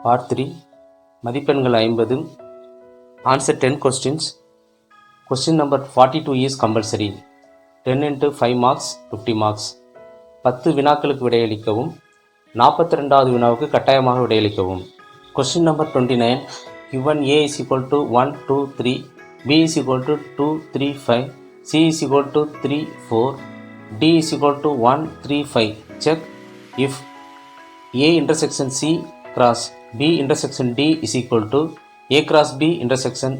Part 3 மதிப்பெண்கள் 50 Answer 10 questions. Question number 42 is compulsory. 10 into 5 marks 50 marks. 10 வினாக்களுக்கு விடையளிக்கவும் 42வது வினாவுக்கு கட்டாயமாக விடையளிக்கவும். Question number 29. Given A is equal to 1, 2, 3, B is equal to 2, 3, 5, C is equal to 3, 4, D is equal to 1, 3, 5. Check if A intersection C cross B intersection D is equal to A cross B intersection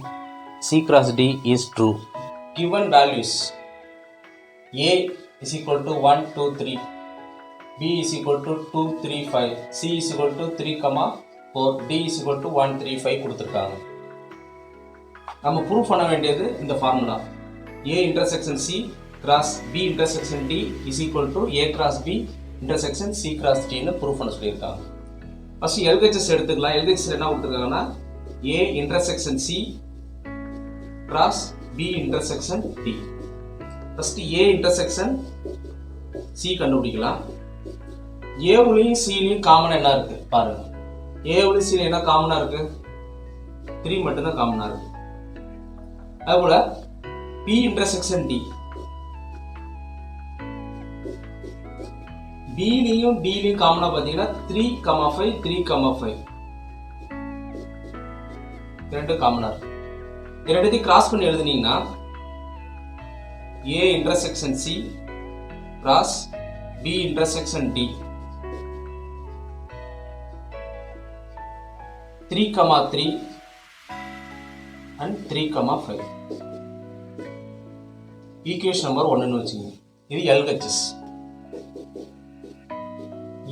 C cross D is true. Given values A is equal to 1, 2, 3, B is equal to 2, 3, 5, C is equal to 3, 4, D is equal to 1, 3, 5 கொடுத்திருக்காங்க. நம்ம proof பண்ண வேண்டியது இந்த formula A intersection C cross B intersection D is equal to A cross B intersection C cross D ன்னு proof பண்ண சொல்லியிருக்காங்க. First LHS எடுத்துக்கலாம். LHS என்ன கொடுத்துருக்காங்கன்னா A intersection C cross B intersection D. First A intersection C கண்டுபிடிக்கலாம். Aவுலயும் Cலையும் காமனா என்ன இருக்கு பாருங்க. Aவுலயும் Cலையும் என்ன காமனா இருக்கு? 3 மட்டும் தான் காமனா இருக்கு. அதுபோல B intersection D, B லையும் D லையும் காமனா பாத்தீங்கன்னா 3, 5, 3, 5 ரெண்டு காமனா இருக்கு. இது ரெண்டையும் கிராஸ் பண்ணி எழுதுனீங்கன்னா A intersection C cross B intersection D 3, 3 and 3, 5. Equation number 1 ன்னு வச்சுங்க. இது LHS.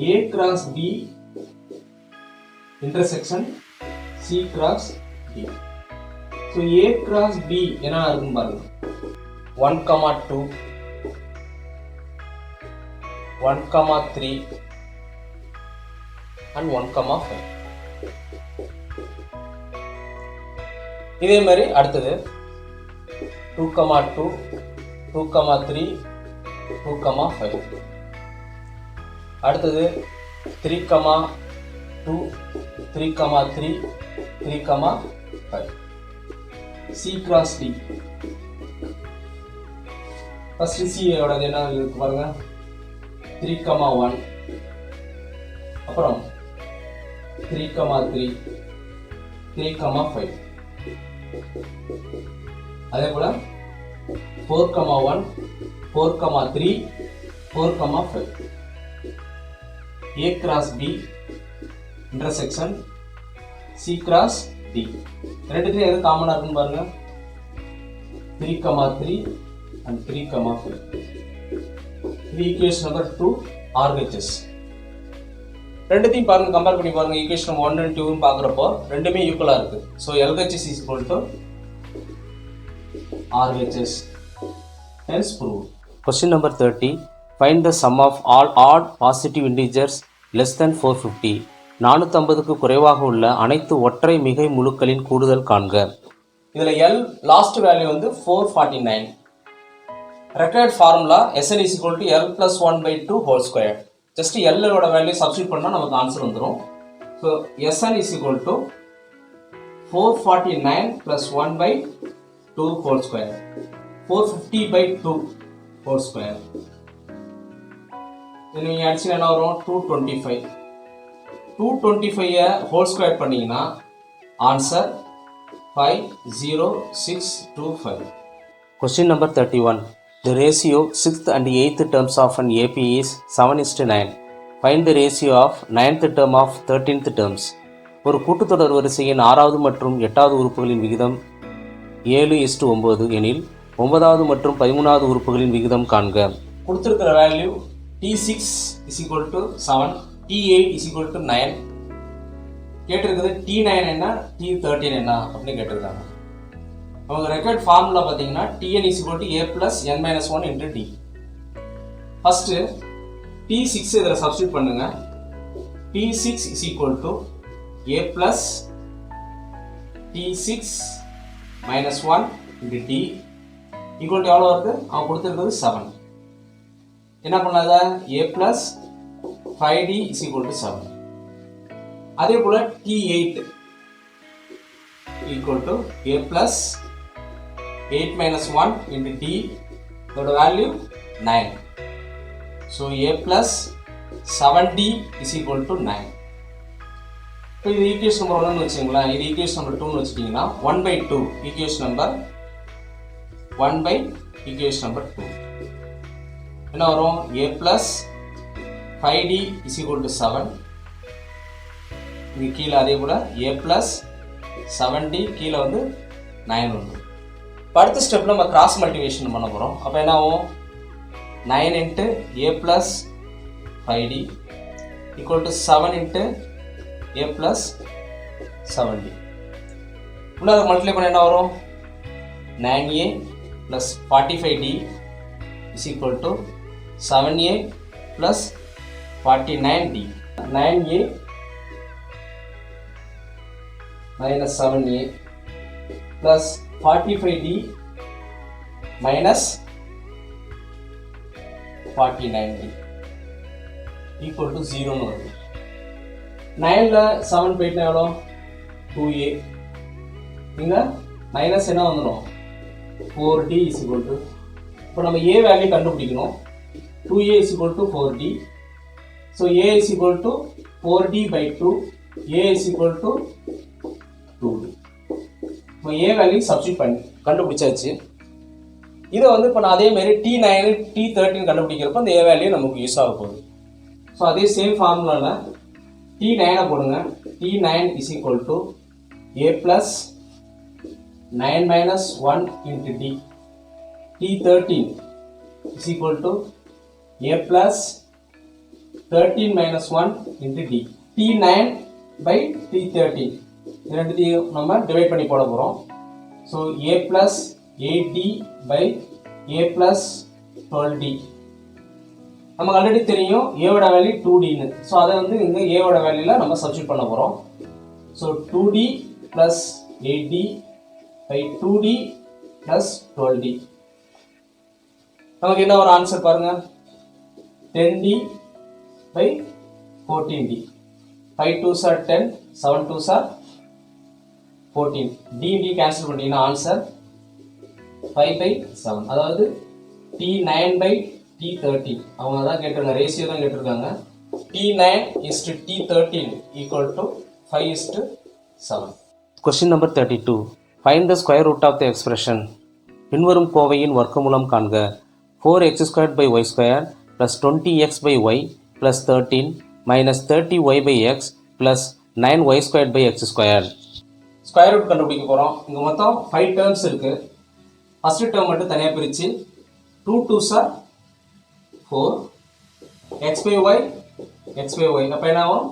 A cross B intersection C cross D. So A cross B என்ன இருக்குன்னு பாருங்க. 1, 2, 1, 3 and 1, 5. இதே மாதிரி அடுத்தது 2, 2, 2, 3, 2, 5. அடுத்தது 3, 2, 3, 3, 3, 5. C cross D. First C ஓடது என்ன இருக்கு பாருங்க. 3, 1. அப்புறம் 3, 3, 3, 5. அதே போல 4, 1, 4, 3, 4, 5. A cross B intersection C cross D. ரெண்டுத்துலயும் எது காமனா இருக்குன்னு பாருங்க. 3, 3 and 3, 5. இது ஈக்குவேஷன் நம்பர் 2 RHS. ரெண்டுத்தையும் பாருங்க, கம்பேர் பண்ணி பாருங்க. ஈக்குவேஷன் 1 and 2 பாக்குறப்போ ரெண்டுமே ஈக்குவலா இருக்கு. So LHS is equal to RHS. Hence proved. Question number 30. Find the sum of all odd positive integers less than 450. 450க்கு குறைவாக உள்ள அனைத்து ஒற்றை மிகை முழுக்களின் கூடுதல் காண்க. இதுல L லாஸ்ட் வேல்யூ வந்து 449. Required formula Sn is equal to L plus 1 by 2 whole square. Just L ஓட வேல்யூ சப்ஸ்டிட்யூட் பண்ணா நமக்கு ஆன்சர் வந்துரும். So Sn is equal to 449 plus 1 by 2 whole square. 450 by 2 whole square. then நீங்க அடிச்சீங்கன்னா என்ன வரும்? 225. 225 whole square பண்ணீங்கன்னா answer 50625. Question number 31. The ratio 6th and 8th terms of an AP is 7:9. Find the ratio of 9th term of 13th terms. ஒரு கூட்டுத்தொடர் வரிசையின் 6வது மற்றும் 8வது உறுப்புகளின் விகிதம் 7:9 எனில் 9வது மற்றும் 13வது உறுப்புகளின் விகிதம் காண்க. கொடுத்திருக்கிற value T6 is equal to 7, T8 is equal to 9. கேட்டிருக்கிறது T9 என்ன, T13 என்ன அப்படின்னு கேட்டிருக்காங்க. அவங்க ரெக்கார்ட் ஃபார்முலா பார்த்தீங்கன்னா Tn is equal to A plus n minus 1 into D. First T6 இதில் சப்ஸ்டியூட் பண்ணுங்க. T6 is equal to A plus T6 minus 1 into D equal to எவ்வளோ வருது? அவங்க கொடுத்துருக்கிறது 7. என்ன பண்ணாத A plus 5D is equal to 7. அதே போல் T8 equal to A plus 8 minus 1 into T, the value 9. So A plus 7D is equal to 9. இப்போ இது equation number 1 வச்சுங்களா, இது equation number 2 வச்சுட்டீங்கன்னா 1/2 equation number 1 by equation number 2 என்ன வரும்? A plus 5D is equal to 7. இது கீழே அதே கூட A plus 7D கீழே வந்து 9 வந்து. இப்போ அடுத்த ஸ்டெப்பில் நம்ம கிராஸ் மல்டிவேஷன் பண்ண போகிறோம். அப்போ என்ன ஆகும்? 9 into A plus 5D equal to 7 into A plus 7D. இன்னும் அதை மல்டிப்ளை பண்ண என்ன வரும்? 9A plus 45D is equal to 7A plus 49D. 9A minus 7A plus 45D minus 49D equal to 0 னு வருது. 9ல 7 போயிட்டா எவ்வளோ? 2A. இங்க மைனஸ் என்ன வந்துடும்? 4D is equal to, இப்போ நம்ம A வேல்யூ கண்டுபிடிக்கணும். 2A is equal to 4D. So A is equal to 4D by 2. A is equal to 2D. இப்போ A வேல்யூ சப்ஸ்டிட் பண்ணி கண்டுபிடிச்சாச்சு. இதை வந்து இப்போ நான் அதே மாதிரி T9 T13 கண்டுபிடிக்கிறப்ப அந்த A வேல்யூ நமக்கு யூஸ் ஆக போகுது. ஸோ அதே சேம் ஃபார்முலாவில் T9 போடுங்க. T9 is equal to A plus 9 minus 1 into D. T13 is equal to A plus 13 minus 1 into D. T9 by T13 இது ரெண்டுத்தையும் நம்ம டிவைட் பண்ணி போட போகிறோம். So A plus 8D by A plus 12D. நமக்கு already தெரியும் ஏவோட value 2Dன்னு. So அதை வந்து இங்கே ஏவோட வேல்யூவில் நம்ம சப்ஸ்டிட் பண்ண போகிறோம். So 2D plus 8D by 2D plus 12D. நமக்கு என்ன ஒரு ஆன்சர் பாருங்க, 10D by 14D. 5 2s are 10, 7 2s are 14. D cancel பண்ணிட்டீங்கன்னா ஆன்சர் 5 by 7. அதாவது T9 by T13 அவங்க தான் கேட்டிருக்காங்க, ரேஷியோ தான் கேட்டிருக்காங்க. T9 is to T13 equal to 5 is to 7. Question number 32. Find the square root of the expression. பின்வரும் கோவையின் வர்க்கமூலம் காண்க. 4x squared by y squared plus 20x by y plus 13 minus 30y by x plus 9y squared by x squared. Square root கண்டுபிடிக்க போகிறோம். இங்கே மொத்தம் 5 terms இருக்குது. First term மட்டும் தனியாக பிரித்து 2 2s are 4, x by y, x by y. அப்போ என்ன ஆகும்?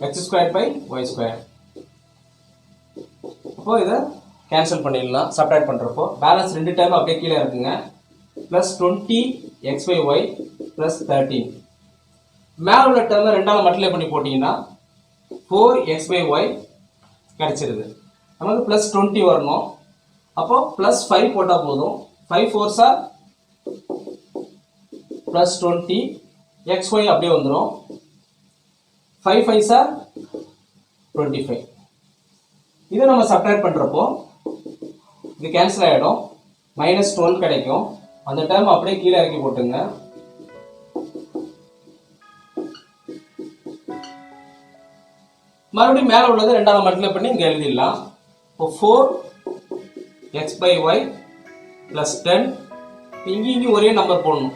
x squared by y squared. அப்போது இதை கேன்சல் பண்ணிடலாம். சப்ட்ராக்ட் பண்ணுறப்போ பேலன்ஸ் 2 டைம் அப்படியே கீழே இருக்குங்க. Plus 20 x by y plus 13. மேலே உள்ள டேர்மை ரெண்டாவது மல்டிப்ளை பண்ணி போட்டிங்கன்னா 4x by y கிடச்சிருது. நமக்கு ப்ளஸ் 20 வரணும். அப்போது ப்ளஸ் 5 போட்டால் போதும். 5 4s are plus 20, xy அப்படியே வந்துடும். 5 5s are 25. இதை நம்ம சப்ட்ராக்ட் பண்ணுறப்போ இது கேன்சல் ஆகிடும். மைனஸ் 12 கிடைக்கும். அந்த டைம் அப்படியே கீழே இறக்கி போட்டுங்க. மறுபடியும் மேலே உள்ளதை ரெண்டாவது மல்டிப்ளை பண்ணி இங்கே எழுதிடலாம். இப்போ 4x by y plus 10. இங்கேயும் ஒரே நம்பர் போடணும்.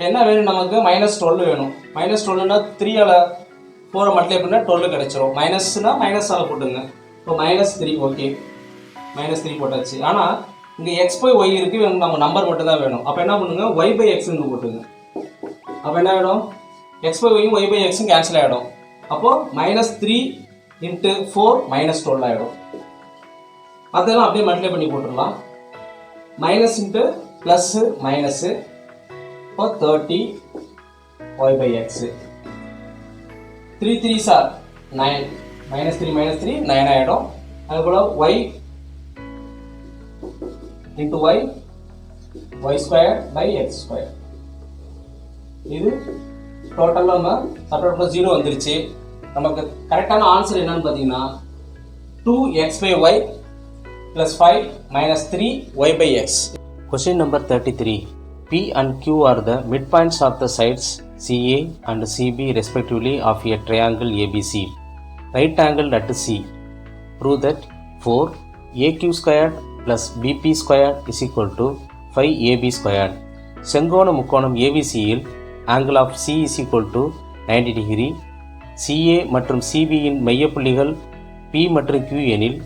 என்ன வேணும் நமக்கு? மைனஸ் 12 வேணும். மைனஸ் 12னா 3ஆல் 4 மல்டிப்ளை பண்ணால் 12 கிடைச்சிரும். மைனஸ்னா மைனஸால் போட்டுங்க. இப்போ மைனஸ் 3. ஓகே, மைனஸ் 3 போட்டாச்சு. ஆனால் இங்கே எக்ஸ் பை ஒய் இருக்குது, நம்ம நம்பர் மட்டும் தான் வேணும். அப்போ என்ன பண்ணுங்க? ஒய் பை எக்ஸ்ன்னு போட்டுங்க. அப்போ என்ன ஆகிடும்? எக்ஸ் பை ஒய்யும் ஒய் பை எக்ஸும் கேன்சல் ஆகிடும். அப்போது மைனஸ் 3 into 4 மைனஸ் 12 ஆகிடும். அதெல்லாம் அப்படியே மல்டிப்ளை பண்ணி போட்டுடலாம். Minus into plus minus. இப்போ 30 y by x. 3 3s are 9. minus 3 minus 3 9 ஆகிடும். அதுபோல் y into y y square by x square. இது டோட்டலாக நம்ம சப்ட்ராக்ட் பண்ண 0 வந்துருச்சு. நமக்கு கரெக்டான ஆன்சர் என்னன்னு பார்த்தீங்கன்னா 2x/y plus 5 minus 3y by x. Question number 33. P and Q are the midpoints of the sides CA and CB respectively of a triangle ABC. Right angle at C. Prove that 4AQ squared plus BP squared is equal to 5AB squared. செங்கோண முக்கோணம் ABCயில் angle of C is equal to 90 degree. CA மற்றும் CB இன் மையப்புள்ளிகள் P மற்றும் Q எனில்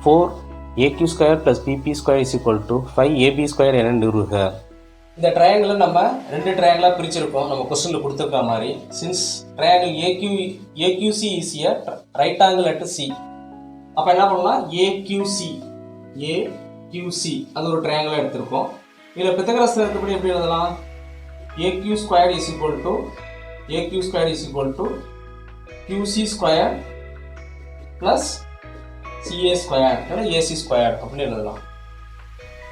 4AQ square plus BP square is equal to 5AB square என நிறுவுக. இந்த ட்ரையாங்கிளை நம்ம ரெண்டு ட்ரையாங்கிளாக பிரிச்சிருக்கோம் நம்ம கொஸ்டினில் கொடுத்துருக்க மாதிரி. Since triangle AQC is a right angle at C. அப்போ என்ன பண்ணலாம் AQC அது ஒரு ட்ரையாங்கிளாக எடுத்திருக்கோம். இதில் பித்தகரஸ் தேற்றப்படி எப்படி எழுதலாம் AQ square is equal to QC square plus CA square AC square அப்படின்னு எழுதலாம்.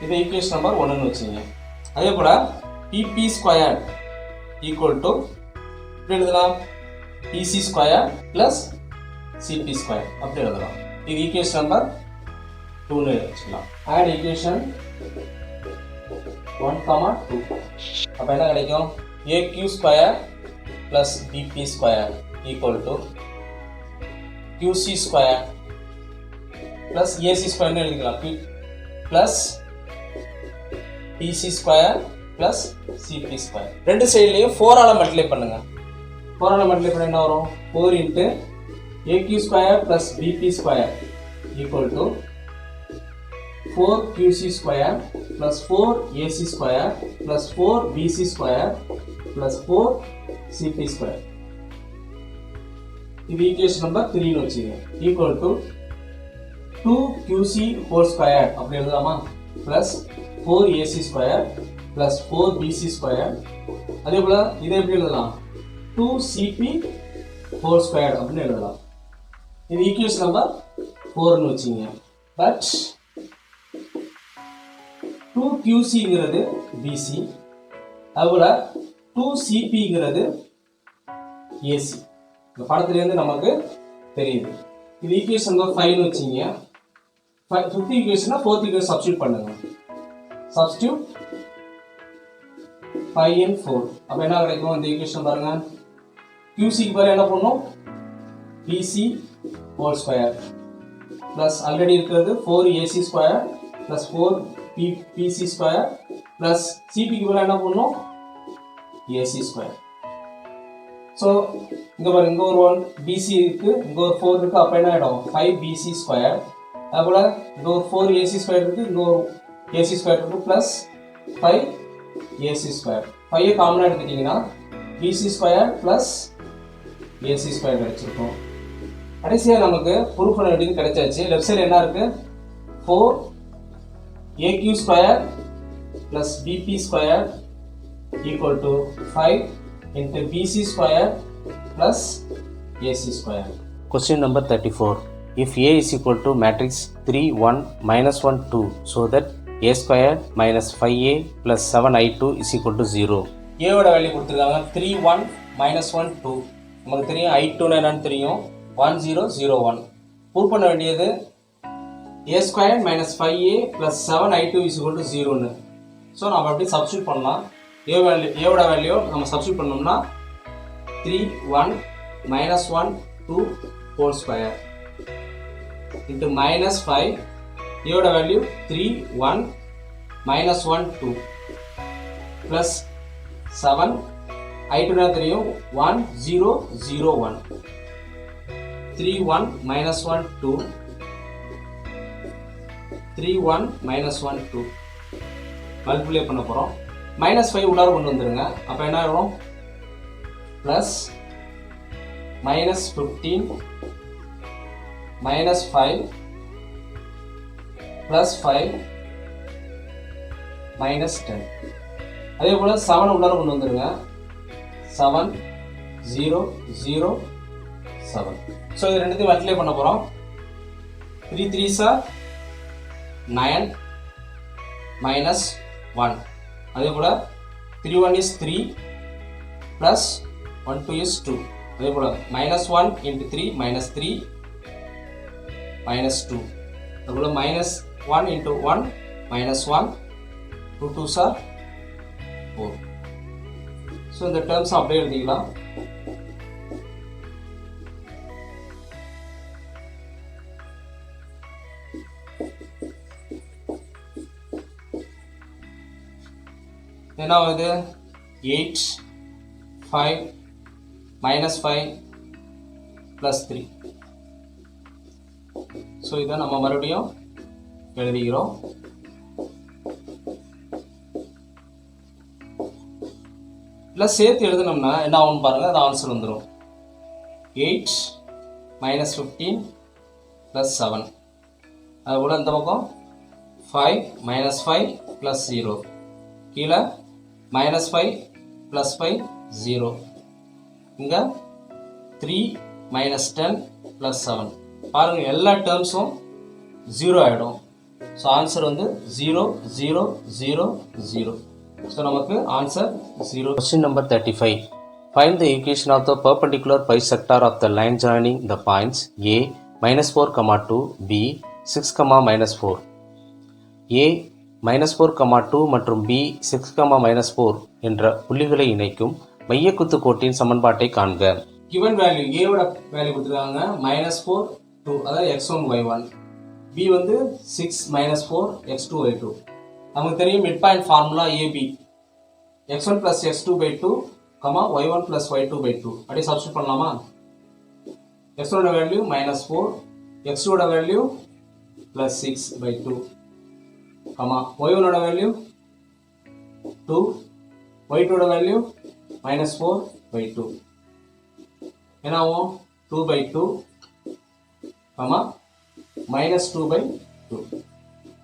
இது ஈக்குவேஷன் நம்பர் 1ன்னு வச்சுங்க. அதே போல PP square equal to எப்படி எழுதலாம் PC square plus CP square அப்படி எழுதலாம். இது ஈக்குவேஷன் நம்பர் 2ன்னு வச்சுக்கலாம். Add equation 1, 2. அப்போ என்ன கிடைக்கும் AQ square plus BP square equal to QC square plus AC square எழுதிக்கலாம் plus PC square plus CP square. ரெண்டு சைடுலையும் 4 ஆல மல்டிப்ளை பண்ணுங்க. 4 ஆல மல்டிப்ளை பண்ணா என்ன வரும் 4 into AQ square plus BP square equal to 4QC square plus 4AC square plus 4BC square plus 4CP square. இது equation number 3ன்னு வச்சுக்கோங்க. equal to 2QC whole square அப்படி எழுதலாமா plus 4AC square plus 4BC square. அதே போல இதை எப்படி எழுதலாம் 2CP whole square அப்படின்னு எழுதலாம். இது ஈக்குவேஷன் நம்பர் 4ன்னு வச்சுங்க. பட் 2QCங்கிறது BC, அதுபோல 2CPங்கிறது AC. இந்த படத்துலேருந்து நமக்கு தெரியுது. இது ஈக்குவேஷன் நம்பர் 5ன்னு வச்சுங்க. 5th ஈக்குவேஷனை 4th ஈக்குவேஷன் சப்ஸ்டியூட் பண்ணுங்க. Substitute 5 and 4. அப்போ என்ன கிடைக்கும் இந்த ஈக்குவேஷன் பாருங்க QCக்கு பாரு என்ன பண்ணும் BC whole square plus already இருக்கிறது 4AC square plus 4PC square plus CPக்கு பாரு என்ன பண்ணும் AC square. ஸோ இங்கே பாருங்க இங்கே ஒரு 1 BC இருக்கு, இங்கே ஒரு 4 இருக்கு. அப்போ என்ன ஆகிடும் 5BC square. அதுபோல் இங்கே ஒரு 4AC square இருக்கு, இங்கே ஒரு AC square இருக்கு ப்ளஸ் 5AC square. 5 காமனாக எடுத்துட்டிங்கன்னா BC square plus AC square கிடைச்சிருக்கும். கடைசியாக நமக்கு ப்ரூஃப் பண்ண வேண்டியது கிடைச்சாச்சு. லெஃப்ட் சைடு என்ன இருக்கு 4AQ square plus BP square equal to 5 into BC square plus AC square. Question number 34. If A is equal to matrix 3, 1, minus 1, 2, so that A square minus 5A plus 7I2 is equal to 0. A ஓட value கொடுத்துருக்காங்க 3, 1, minus 1, 2. நமக்கு தெரியும் I2 என்னன்னு தெரியும் 1, 0, 0, 1. Prove பண்ண வேண்டியது A square minus 5A plus 7I2 is equal to 0ன்னு. So நம்ம அப்படி சப்ஸ்டியூட் பண்ணலாம். ஏவோட வேல்யூ நம்ம சப்ஸ்டியூட் பண்ணோம்னா 3, 1, minus 1, 2 whole square into minus 5. ஏவோட வேல்யூ 3, 1, minus 1, 2 plus 7. I2 தெரியும் 1, 0, 0, 1. 3, 1, minus 1, 2. 3, 1, minus 1, 2. மல்டிப்ளை பண்ண போகிறோம். minus 5 உள்ளார கொண்டு வந்துருங்க. அப்போ என்ன ஆகும் plus minus 15 minus 5 plus 5 minus 10. அதே போல் 7 உள்ளார கொண்டு வந்துருங்க. 7, 0, 0, 7. ஸோ இது ரெண்டுத்தையும் மல்டிப்ளை பண்ண போகிறோம். 3 3s are 9 minus 1. அதே போல் 3 1 is 3 plus 1 2 is 2. அதே போல் -1 into 3 -3 -2. அதே போல் -1 into 1 -1 2 2s are 4. ஸோ இந்த டேர்ம்ஸ் அப்படியே எழுதிக்கலாம். என்ன ஆகுது? 8 5 -5 +3. ஸோ இதை நம்ம மறுபடியும் எழுதிக்கிறோம். இல்லை சேர்த்து எழுதுனோம்னா என்ன ஆகும்னு பாருங்கள், அது ஆன்சர் வந்துடும். 8 -15 +7. அதுபோல் இந்த பக்கம் 5 -5 +0. கீழே -5 +5 0. இங்கே 3 -10 +7. பாருங்கள் எல்லா டேர்ம்ஸும் 0 ஆகிடும். ஸோ ஆன்சர் வந்து 0 0 0 0. ஸோ நமக்கு answer 0. Question number 35. Find the equation of the perpendicular bisector of the line joining the points A -4, 2, B 6, -4. A -4, 2 மற்றும் B 6, -4 என்ற புள்ளிகளை இணைக்கும் மையக்குத்து கோட்டின் சமன்பாட்டை காண்க. கிவன் வேல்யூ A ஓட வேல்யூ கொடுத்துருக்காங்க -4 2, அதாவது x1 y1. B வந்து 6 -4 x2 y2. நமக்கு தெரியும் mid point formula AB x1 + x2/2, y1 + y2/2. அப்படியே சப்ஸ்டிட் பண்ணலாமா? x1 ஓட வேல்யூ -4, x2 ஓட வேல்யூ +6/2, y1 ஓட வேல்யூ 2, y2 ஓட வேல்யூ -4/2. என்ன ஆகும்? 2/2, -2/2.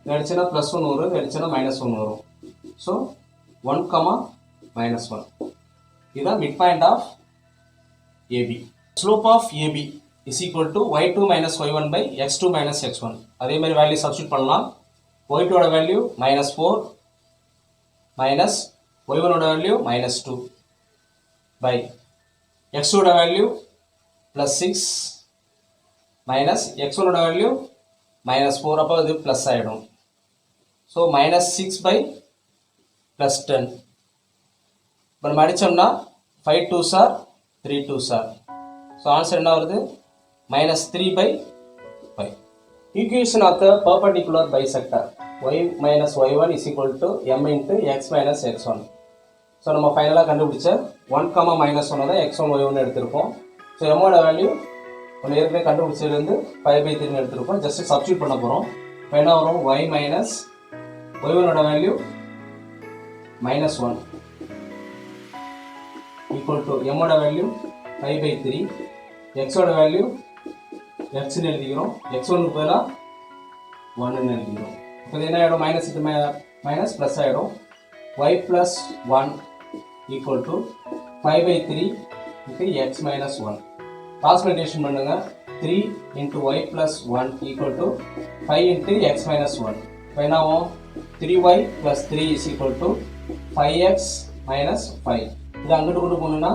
இது அடிச்சுன்னா +1 வரும், இது அடிச்சுன்னா -1 வரும். ஸோ 1, -1. இதுதான் mid point of AB. Slope of AB is equal to y2 - y1/x2 - x1. அதே மாதிரி வேல்யூ சப்ஸ்டிட் பண்ணலாம். y2 ஓட வேல்யூ -4 y1 ஓட வேல்யூ -2 பை x2 ஓட வேல்யூ +6 x1 ஓட வேல்யூ -4. அப்போ இது ப்ளஸ் ஆகிடும். ஸோ -6/10. இப்போ நம்ம அடித்தோம்னா 5 2s are 3 2s are. So answer என்ன வருது? -3/5. Equation of the perpendicular bisector y - y1 is equal to m into x - x1. So நம்ம ஃபைனலாக கண்டுபிடிச்ச 1, -1 தான் x1 y1 எடுத்திருக்கோம். ஸோ எம்மோட வேல்யூ நம்ம ஏற்கனவே கண்டுபிடிச்சதுலேருந்து 5/3 எடுத்திருக்கோம். ஜஸ்ட் சப்ஸ்டியூட் பண்ண போகிறோம். இப்போ என்ன வரும்? y - y1 value -1 equal to எம்மோட வேல்யூ 5/3, எக்ஸோட வேல்யூ எக்ஸ்ன்னு எழுதிக்கிறோம், x1க்கு பதிலாக 1ன்னு எழுதிக்கிறோம். இப்போ இது என்ன ஆகிடும்? மைனஸுக்கு மைனஸ் ப்ளஸ் ஆகிடும். y + 1 equal to 5/3 x - 1. டிரான்ஸ்பிளேஷன் பண்ணுங்க. 3 × y + 1 ஈக்குவல் டு 5 × x - 1. இப்போ என்ன ஆகும்? 3y + 3 is equal to 5x - 5. இது அங்கிட்டு கொண்டு போகணுன்னா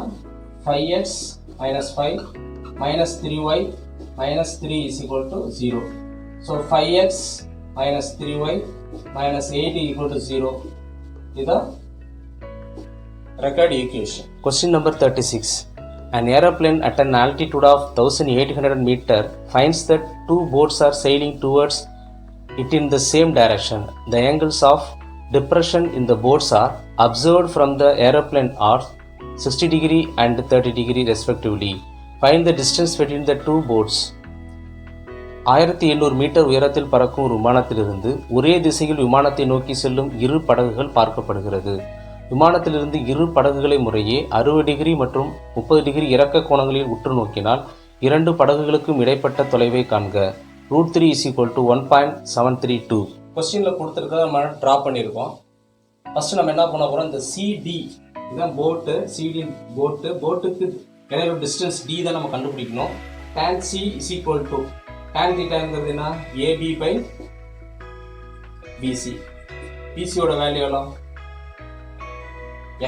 5x - 5 -3y - 3 is equal to 0. So 5x - 3y - 8 equal to 0. இதுதான் record equation. Question number 36. An aeroplane at an altitude of 1800 meter finds that two boats are sailing towards it in the same direction. The angles of depression in the boats are observed from the aeroplane are 60 degree and 30 degree respectively. Find the distance between the two boats. 1700 metre உயரத்தில் பறக்கும் ஒரு விமானத்திலிருந்து ஒரே திசையில் விமானத்தை நோக்கி செல்லும் இரு படகுகள் பார்க்கப்படுகிறது. விமானத்திலிருந்து இரு படகுகளை முறையே 60 டிகிரி மற்றும் 30 டிகிரி இறக்க கோணங்களில் உற்று நோக்கினால் இரண்டு படகுகளுக்கும் இடைப்பட்ட தொலைவை காண்க. √3 = 1.732. கொஸ்டினில் கொடுத்துருக்கத நம்ம ட்ரா பண்ணியிருக்கோம். ஃபஸ்ட்டு நம்ம என்ன பண்ண போகிறோம்? இந்த சிடி இதுதான் போட்டு, சிடி போட்டுக்கு இடையில டிஸ்டன்ஸ் டி தான் நம்ம கண்டுபிடிக்கணும். tan c = tan தீட்டாங்கிறது என்ன? AB/BC. பிசியோட வேல்யூ எவ்வளோ?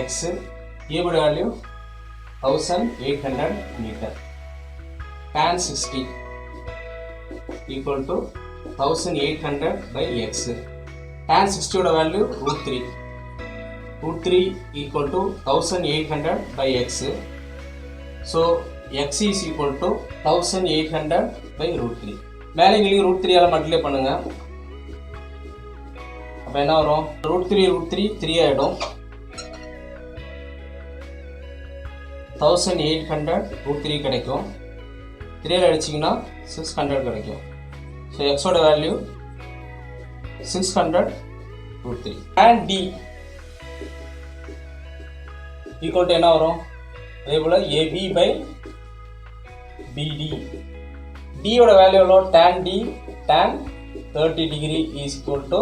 x, ஏவோட value 1800 meter. Tan 60 equal to 1800 by x. Tan 60 oda value root 3. Root 3 equal to 1800 by x. So x is equal to 1800 by root 3. மேலே இங்கே root 3 ஆல multiply பண்ணுங்க. அப்ப என்ன வரும்? root 3 ஆயிடும். 1800 root 3 கிடைக்கும். 3 அடிச்சிங்கன்னா 600 கிடைக்கும். ஸோ எக்ஸோட value 600 root 3. And d equal to என்ன வரும்? அதே போல் AB by BD. D ஓட வேல்யூ எவ்வளோ? tan D tan 30 degree is equal to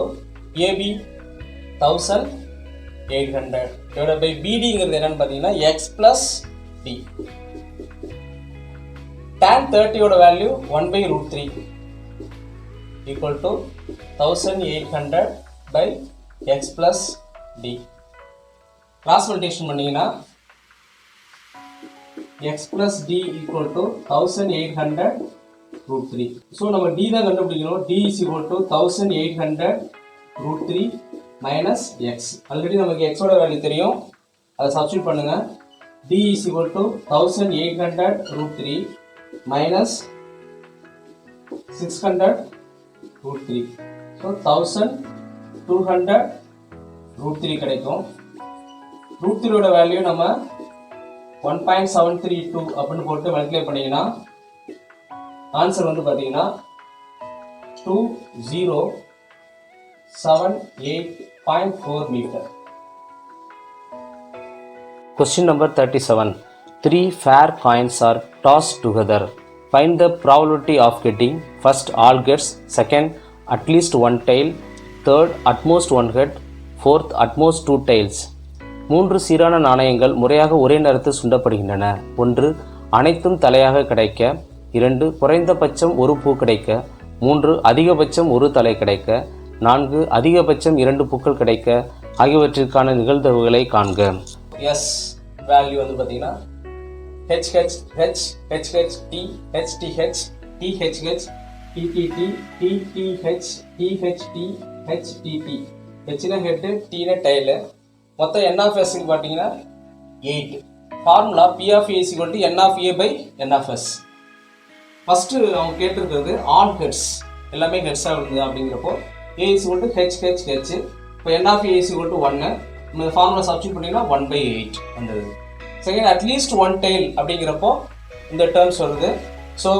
AB 1800 divided by BDங்கிறது என்னன்னு பார்த்தீங்கன்னா x plus D. tan 30 ஓட value 1 by root 3 equal to 1800 by x plus D. Cross multiplication பண்ணீங்கன்னா x plus D equal to 1800 root 3. So நம்ம D தான் கண்டுபிடிக்கணும். D is equal to 1800 root 3 minus x. Already நமக்கு x ஓட value தெரியும், அதை substitute பண்ணுங்க. D is equal to 1800 root 3 minus 600 root 3. So 1200 root 3 கிடைக்கும். root 3 ஓட வேல்யூ நம்ம 1.732 அப்படின்னு போட்டு மல்டிப்ளை பண்ணீங்கன்னா ஆன்சர் வந்து பார்த்தீங்கன்னா 2078.4 metre. Question number 37. 3 fair coins are tossed together. Find the probability of getting first all gets, second at least one tail, third at most one head, fourth at most two tails. 3 சீரான நாணயங்கள் முறையாக ஒரே நேரத்தில் சுண்டப்படுகின்றன. 1 அனைத்தும் தலையாக கிடைக்க, 2 குறைந்தபட்சம் ஒரு பூ கிடைக்க, 3 அதிகபட்சம் ஒரு தலை கிடைக்க, 4 அதிகபட்சம் 2 பூக்கள் கிடைக்க ஆகியவற்றிற்கான நிகழ்தகவுகளை காண்க. எஸ் வேல்யூ வந்து பார்த்தீங்கன்னா HHH, HHT, HTH, THH, TTT, TTH, THT, HTT. ஹெச்னா ஹெட்டு, டீனா டைலு. மொத்தம் n of s பார்த்தீங்கன்னா 8. Formula P of A is equal to n of A by n of s. First அவங்க கேட்டிருக்கிறது ஆல் ஹெட்ஸ் எல்லாமே ஹெட்ஸாக விழுந்தது அப்படிங்கிறப்போ A is equal to HHH. இப்போ n of A is equal to 1. இந்த formula substitute பண்ணிங்கன்னா 1/8 வந்தது. செகண்ட் அட்லீஸ்ட் ஒன் டெய்ல் அப்படிங்கிறப்போ இந்த டேர்ம்ஸ் வருது. So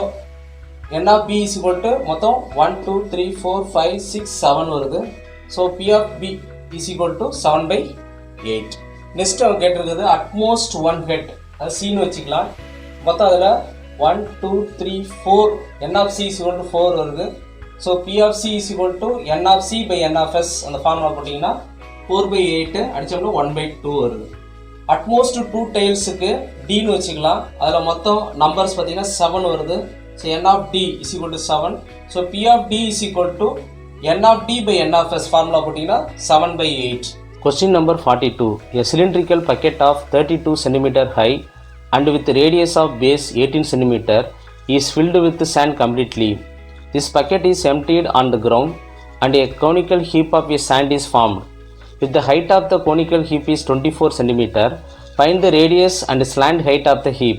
n of B is equal to மொத்தம் 1 2 3 4 5 6 7 வருது. So P of B is equal to 7/8. Next அவங்க கேட்டிருக்கிறது அட்மோஸ்ட் ஒன் ஹெட், அது சீன்னு வச்சுக்கலாம். மொத்தம் அதில் 1 2 3 4 n of C is equal to 4 வருது. So P of C is equal to n of C by n of S. அந்த formula போட்டிங்கன்னா 4/8 அடித்தோம்னா 1/2 வருது. அட்மோஸ்ட் 2 டைல்ஸுக்கு டின்னு வச்சுக்கலாம். அதில் மொத்தம் நம்பர்ஸ் பார்த்தீங்கன்னா 7 வருது. So n of D is equal to 7. So P of D is equal to n of D by n of S formula போட்டிங்கன்னா 7/8. Question number 42. A cylindrical bucket of 32 cm high and with radius of base 18 cm is filled with sand completely. This bucket is emptied on the ground and a conical heap of sand is formed. If the height of the conical heap is 24 cm, find the radius and slant height of the heap.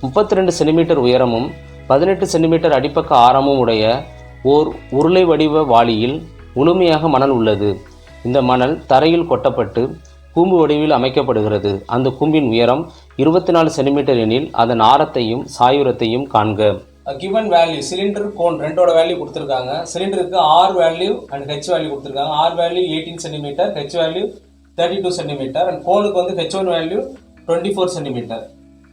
32 cm உயரமும் 18 cm அடிப்பக்க ஆரமும் உடைய ஓர் உருளை வடிவ வாளியில் முழுமையாக மணல் உள்ளது. இந்த மணல் தரையில் கொட்டப்பட்டு கூம்பு வடிவில் அமைக்கப்படுகிறது. அந்த கூம்பின் உயரம் 24 cm எனில் அதன் ஆரத்தையும் சாயுரத்தையும் காண்க. கிவன் வேல்யூ சிலிண்டர் கோன் ரெண்டோட வேல்யூ கொடுத்துருக்காங்க. சிலிண்டருக்கு R value and H value கொடுத்துருக்காங்க. R value 18 cm, H value 32 cm and கோனுக்கு வந்து H1 value 24 cm.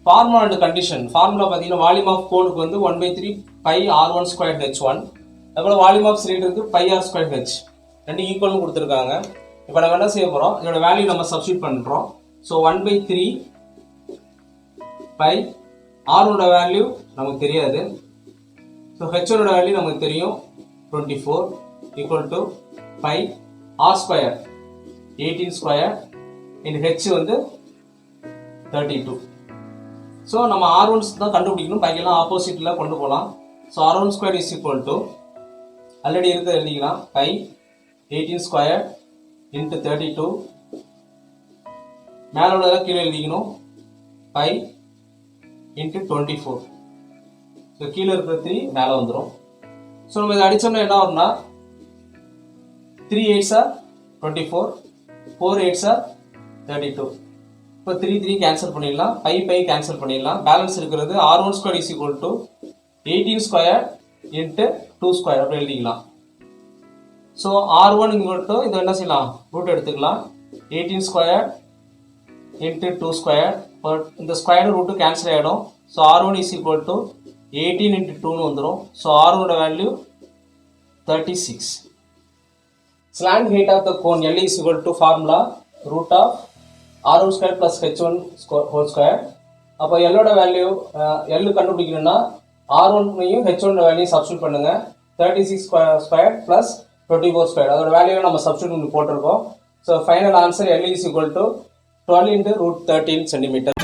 Formula and condition. Formula பார்த்தீங்கன்னா வால்யூம் ஆஃப் கோனுக்கு வந்து 1/3 பை R1 ஸ்கொயர் H1. அதுபோல் வால்யூம் ஆஃப் சிலிண்டருக்கு பை R ஸ்கொயர் H ரெண்டு ஈக்குவல்னு கொடுத்துருக்காங்க. இப்போ நம்ம என்ன செய்ய போகிறோம், இதோட வேல்யூ நம்ம சப்ஸ்டிட் பண்ணுறோம். ஸோ 1/3 பை R1 வேல்யூ நமக்கு தெரியாது. ஸோ H1 வேல்யூ நமக்கு தெரியும் 24 equal to pi R square 18 square in H வந்து 32. ஸோ நம்ம R1 தான் கண்டுபிடிக்கணும், பாக்கியெல்லாம் ஆப்போசிட்டில் கொண்டு போகலாம். So R1 square is equal to already இருக்கிற எழுதிக்கலாம், பை 18 ஸ்கொயர் இன்ட்டு 32, மேலே உள்ளதெல்லாம் கீழே எழுதிக்கணும், பை இன்ட்டு 24. ஸோ கீழே இருக்கிற 3 மேலே வந்துடும். ஸோ நம்ம இதை அடித்தோம்னா என்ன வரும்னா 3 8s are 24, 4 8s are 32. இப்போ 3 3 கேன்சல் பண்ணிடலாம், பை கேன்சல் பண்ணிடலாம். பேலன்ஸ் இருக்கிறது R1 square is equal to 18 square into 2 square அப்படி எழுதிக்கலாம். ஸோ R1 இங்கே இது என்ன செய்யலாம், ரூட் எடுத்துக்கலாம், 18 ஸ்கொயர் இன்ட்டு 2 ஸ்கொயர். இந்த ஸ்கொயர் ரூட்டு கேன்சல் ஆகிடும். So R1 is equal to 18 into 2ன்னு வந்துடும். ஸோ R1ஓட value 36. Slant height of the cone L is equal to formula root of R1 square plus H1 whole square. அப்போ L ஓட value L கண்டுபிடிக்கணும்னா R1ஐயும் H1 value substitute பண்ணுங்க. 36 square plus 24 square அதோட வேல்யூவை நம்ம சப்ஸ்டியூட் பண்ணி போட்டிருக்கோம். So final answer L is equal to 12 into root 13 centimeter.